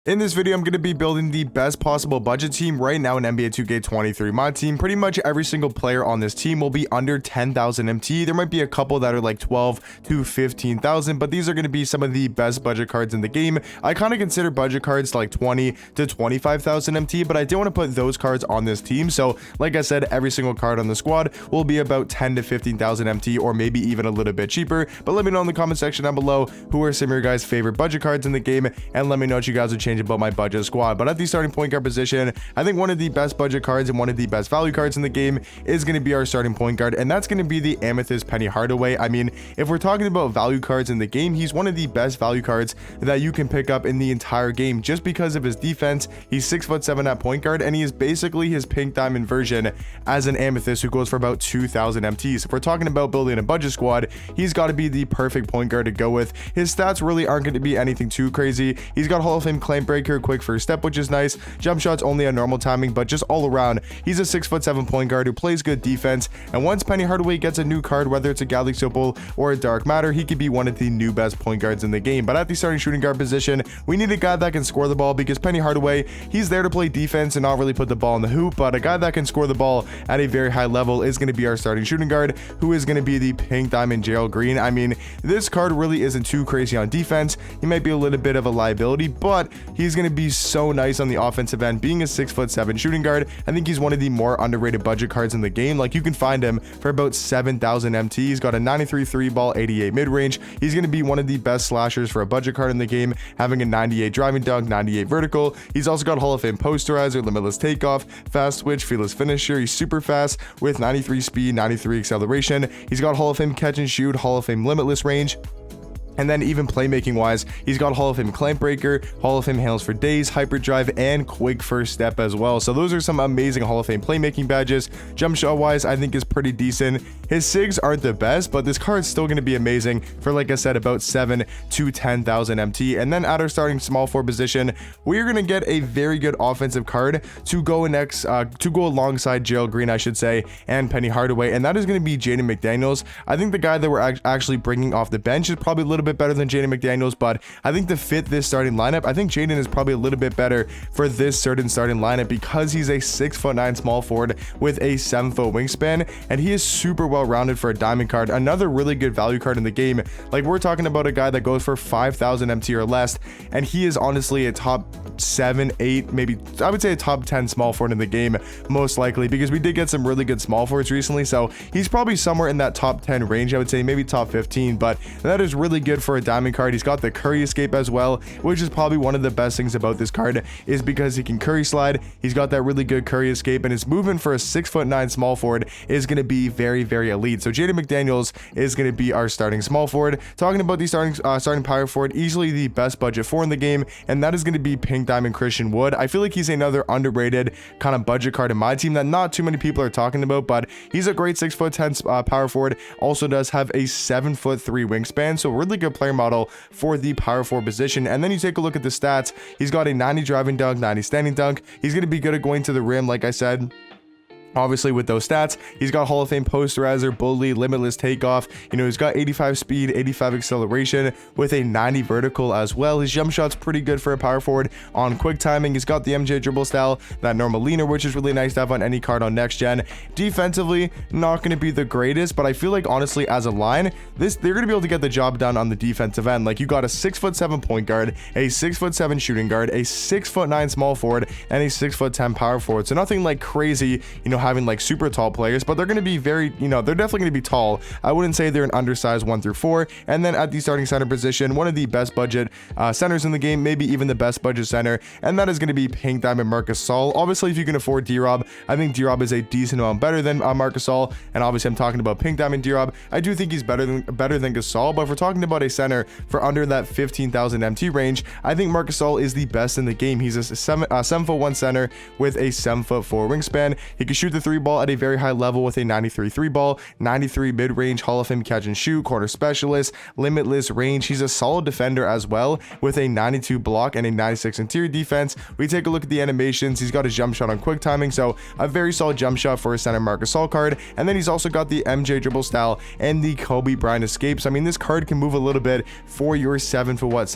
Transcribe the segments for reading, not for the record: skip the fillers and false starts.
In this video, I'm going to be building the best possible budget team right now in NBA 2K23 Myteam. Pretty much every single player on this team will be under 10,000 MT. There might be a couple that are like 12 to 15,000, but these are going to be some of the best budget cards in the game. I kind of consider budget cards like 20 to 25,000 MT, but I did want to put those cards on this team. So like I said, every single card on the squad will be about 10 to 15,000 MT, or maybe even a little bit cheaper. But let me know in the comment section down below who are some of your guys' favorite budget cards in the game, and let me know what you guys would change about my budget squad. But at the starting point guard position, I think one of the best budget cards and one of the best value cards in the game is going to be our starting point guard, and that's going to be the Amethyst Penny Hardaway. I mean, if we're talking about value cards in the game, he's one of the best value cards that you can pick up in the entire game just because of his defense. He's 6'7" at point guard, and he is basically his pink diamond version as an Amethyst who goes for about 2,000 MTs. If we're talking about building a budget squad, he's got to be the perfect point guard to go with. His stats really aren't going to be anything too crazy. He's got Hall of Fame claim breaker, quick first step, which is nice. Jump shots only on normal timing, but just all around, he's a 6'7" point guard who plays good defense. And once Penny Hardaway gets a new card, whether it's a Galaxy Opal or a Dark Matter, he could be one of the new best point guards in the game. But at the starting shooting guard position, we need a guy that can score the ball, because Penny Hardaway, he's there to play defense and not really put the ball in the hoop, but a guy that can score the ball at a very high level is going to be our starting shooting guard, who is going to be the pink diamond Gerald Green. I mean, this card really isn't too crazy on defense. He might be a little bit of a liability, but he's going to be so nice on the offensive end. Being a 6'7" shooting guard, I think he's one of the more underrated budget cards in the game. Like, you can find him for about 7,000 MT. He's got a 93 3 ball, 88 mid-range. He's going to be one of the best slashers for a budget card in the game, having a 98 driving dunk, 98 vertical. He's also got Hall of Fame posterizer, limitless takeoff, fast switch, fearless finisher. He's super fast with 93 speed, 93 acceleration. He's got Hall of Fame catch and shoot, Hall of Fame limitless range. And then even playmaking wise, he's got Hall of Fame clamp breaker, Hall of Fame handles for days, hyperdrive, and quick first step as well. So those are some amazing Hall of Fame playmaking badges. Jump shot wise, I think is pretty decent. His SIGs aren't the best, but this card's still going to be amazing for, like I said, about 7 to 10,000 MT. And then at our starting small forward position, we're going to get a very good offensive card to go alongside Gerald Green, I should say, and Penny Hardaway, and that is going to be Jaden McDaniels. I think the guy that we're actually bringing off the bench is probably a little bit better than Jaden McDaniels, but I think to fit this starting lineup, I think Jaden is probably a little bit better for this certain starting lineup, because he's a 6'9" small forward with a 7-foot wingspan, and he is super well rounded for a diamond card. Another really good value card in the game. Like, we're talking about a guy that goes for 5,000 MT or less, and he is honestly a top 7, 8, maybe I would say a top 10 small forward in the game, most likely, because we did get some really good small forwards recently. So he's probably somewhere in that top 10 range, I would say, maybe top 15, but that is really good for a diamond card. He's got the Curry escape as well, which is probably one of the best things about this card, is because he can Curry slide. He's got that really good Curry escape, and his movement for a 6'9" small forward is going to be very, very elite. So Jaden McDaniels is going to be our starting small forward. Talking about the starting power forward, easily the best budget 4 in the game, and that is going to be pink diamond Christian Wood. I feel like he's another underrated kind of budget card in my team that not too many people are talking about, but he's a great 6'10" power forward. Also does have a 7'3" wingspan, so really good player model for the power forward position. And then you take a look at the stats. He's got a 90 driving dunk, 90 standing dunk. He's going to be good at going to the rim, like I said. Obviously, with those stats, he's got Hall of Fame posterizer, bully, limitless takeoff. You know, he's got 85 speed, 85 acceleration with a 90 vertical as well. His jump shot's pretty good for a power forward on quick timing. He's got the MJ dribble style, that normal leaner, which is really nice to have on any card on next gen. Defensively, not going to be the greatest, but I feel like honestly, as a line, they're going to be able to get the job done on the defensive end. Like, you got a 6'7" point guard, a 6'7" shooting guard, a 6'9" small forward, and a 6'10" power forward. So nothing like crazy, you know, having like super tall players, but they're going to be very, you know, they're definitely going to be tall. I wouldn't say they're an undersized 1 through 4. And then at the starting center position, one of the best budget centers in the game, maybe even the best budget center, and that is going to be pink diamond Marc Gasol. Obviously, if you can afford D-Rob, I think D-Rob is a decent amount better than Marc Gasol, and obviously I'm talking about pink diamond D-Rob. I do think he's better than Gasol, but if we're talking about a center for under that 15,000 MT range, I think Marc Gasol is the best in the game. He's a 7'1" center with a 7'4" wingspan. He can shoot the the three ball at a very high level with a 93 three ball, 93 mid-range, Hall of Fame catch and shoot, corner specialist, limitless range. He's a solid defender as well with a 92 block and a 96 interior defense. We take a look at the animations. He's got a jump shot on quick timing, so a very solid jump shot for a center Marc Gasol card. And then he's also got the MJ dribble style and the Kobe Bryant escapes. I mean, this card can move a little bit for your 7'1"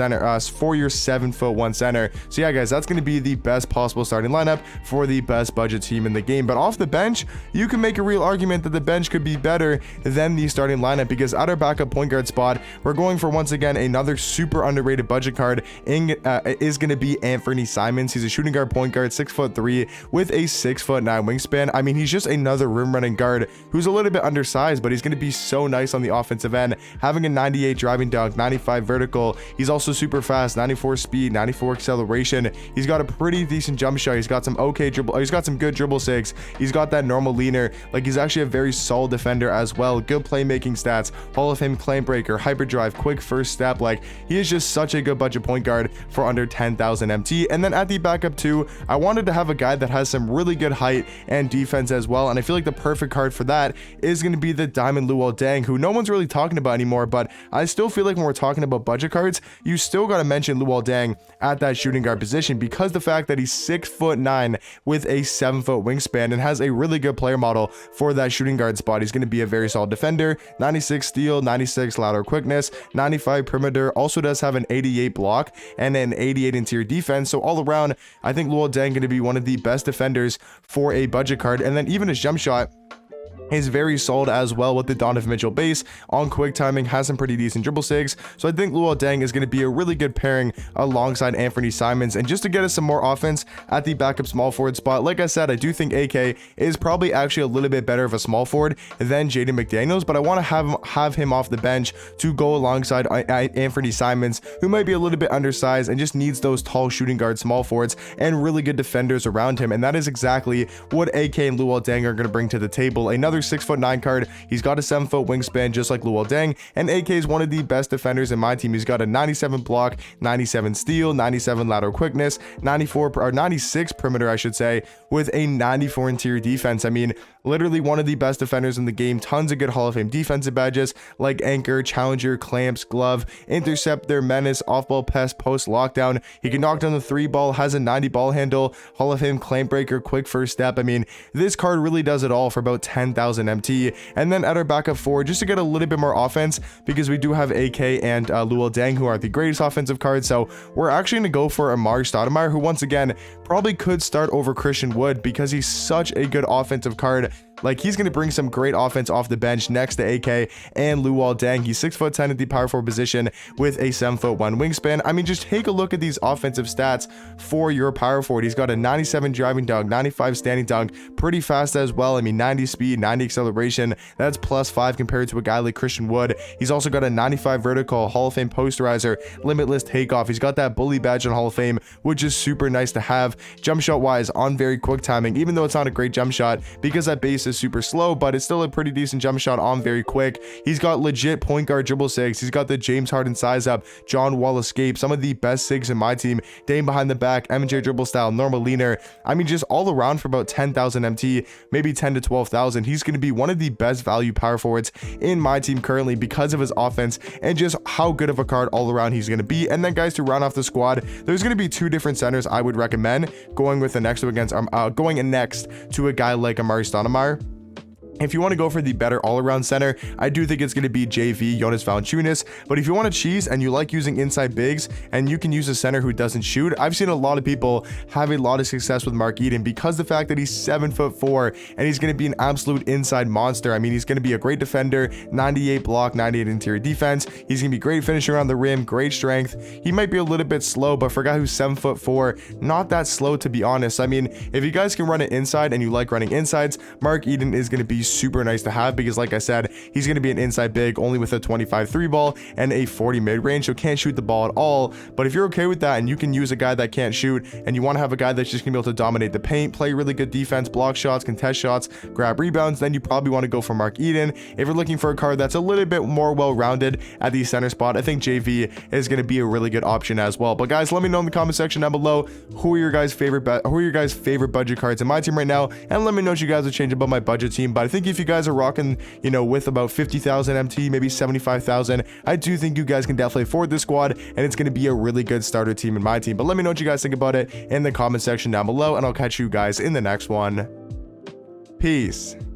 center. So yeah, guys, that's going to be the best possible starting lineup for the best budget team in the game. But off the bench, you can make a real argument that the bench could be better than the starting lineup, because at our backup point guard spot, we're going for, once again, another super underrated budget card is going to be Anthony Simons. He's a shooting guard point guard, 6'3" with a 6'9" wingspan. I mean, he's just another rim running guard who's a little bit undersized, but he's going to be so nice on the offensive end, having a 98 driving dunk, 95 vertical. He's also super fast, 94 speed, 94 acceleration. He's got a pretty decent jump shot. He's got some he's got some good dribble sigs. He's got that normal leaner. Like, he's actually a very solid defender as well. Good playmaking stats, Hall of Fame claim breaker, hyperdrive, quick first step. Like, he is just such a good budget point guard for under 10,000 MT. And then at the backup too, I wanted to have a guy that has some really good height and defense as well, and I feel like the perfect card for that is going to be the Diamond Luol Deng, who no one's really talking about anymore, but I still feel like when we're talking about budget cards, you still got to mention Luol Deng at that shooting guard position, because the fact that he's 6'9" with a 7-foot wingspan and has a really good player model for that shooting guard spot. He's going to be a very solid defender, 96 steal, 96 lateral quickness, 95 perimeter, also does have an 88 block and an 88 interior defense. So all around, I think Luol Deng going to be one of the best defenders for a budget card. And then even his jump shot is very solid as well with the Donovan Mitchell base on quick timing, has some pretty decent dribble sigs. So I think Luol Deng is going to be a really good pairing alongside Anthony Simons. And just to get us some more offense at the backup small forward spot, like I said, I do think AK is probably actually a little bit better of a small forward than Jaden McDaniels, but I want to have him off the bench to go alongside Anthony Simons, who might be a little bit undersized and just needs those tall shooting guard small forwards and really good defenders around him. And that is exactly what AK and Luol Deng are going to bring to the table. Another 6'9" card. He's got a 7-foot wingspan just like Luol Deng, and AK is one of the best defenders in my team. He's got a 97 block, 97 steal, 97 lateral quickness, 96 perimeter, I should say, with a 94 interior defense. I mean, literally one of the best defenders in the game. Tons of good Hall of Fame defensive badges like anchor, challenger, clamps, glove, interceptor, menace, off-ball pest, post, lockdown. He can knock down the three ball, has a 90 ball handle, Hall of Fame claim breaker, quick first step. I mean, this card really does it all for about 10,000 MT. And then at our backup four, just to get a little bit more offense, because we do have AK and Luol Deng, who are the greatest offensive cards. So we're actually going to go for Amari Stoudemire, who once again probably could start over Christian Wood because he's such a good offensive card. Like, he's going to bring some great offense off the bench next to AK and Luol Deng. He's 6'10" at the power forward position with a 7'1" wingspan. I mean, just take a look at these offensive stats for your power forward. He's got a 97 driving dunk, 95 standing dunk, pretty fast as well. I mean, 90 speed, 90 acceleration. That's +5 compared to a guy like Christian Wood. He's also got a 95 vertical, Hall of Fame posterizer, limitless takeoff. He's got that bully badge on Hall of Fame, which is super nice to have. Jump shot wise, on very quick timing, even though it's not a great jump shot because that base is super slow, but it's still a pretty decent jump shot on very quick. He's got legit point guard dribble sigs. He's got the James Harden size up, John Wall escape, some of the best sigs in my team. Dame behind the back, MJ dribble style, normal leaner. I mean, just all around for about 10,000 MT, maybe 10 to 12,000. He's going to be one of the best value power forwards in my team currently because of his offense and just how good of a card all around he's going to be. And then, guys, to round off the squad, there's going to be two different centers I would recommend going with the next to a guy like Amari Stoudemire. If you want to go for the better all-around center, I do think it's going to be JV, Jonas Valanciunas. But if you want to cheese and you like using inside bigs and you can use a center who doesn't shoot, I've seen a lot of people have a lot of success with Mark Eden because the fact that he's 7'4" and he's going to be an absolute inside monster. I mean, he's going to be a great defender, 98 block, 98 interior defense. He's going to be great finisher around the rim, great strength. He might be a little bit slow, but for a guy who's 7'4", not that slow, to be honest. I mean, if you guys can run it inside and you like running insides, Mark Eden is going to be super nice to have because, like I said, he's going to be an inside big only with a 25 3 ball and a 40 mid range, so can't shoot the ball at all. But if you're okay with that and you can use a guy that can't shoot and you want to have a guy that's just going to be able to dominate the paint, play really good defense, block shots, contest shots, grab rebounds, then you probably want to go for Mark Eden. If you're looking for a card that's a little bit more well-rounded at the center spot, I think JV is going to be a really good option as well. But guys, let me know in the comment section down below who are your guys' favorite budget cards in my team right now, and let me know if you guys would change about my budget team. But I think if you guys are rocking, you know, with about 50,000 MT, maybe 75,000, I do think you guys can definitely afford this squad, and it's going to be a really good starter team in my team. But let me know what you guys think about it in the comment section down below, and I'll catch you guys in the next one. Peace.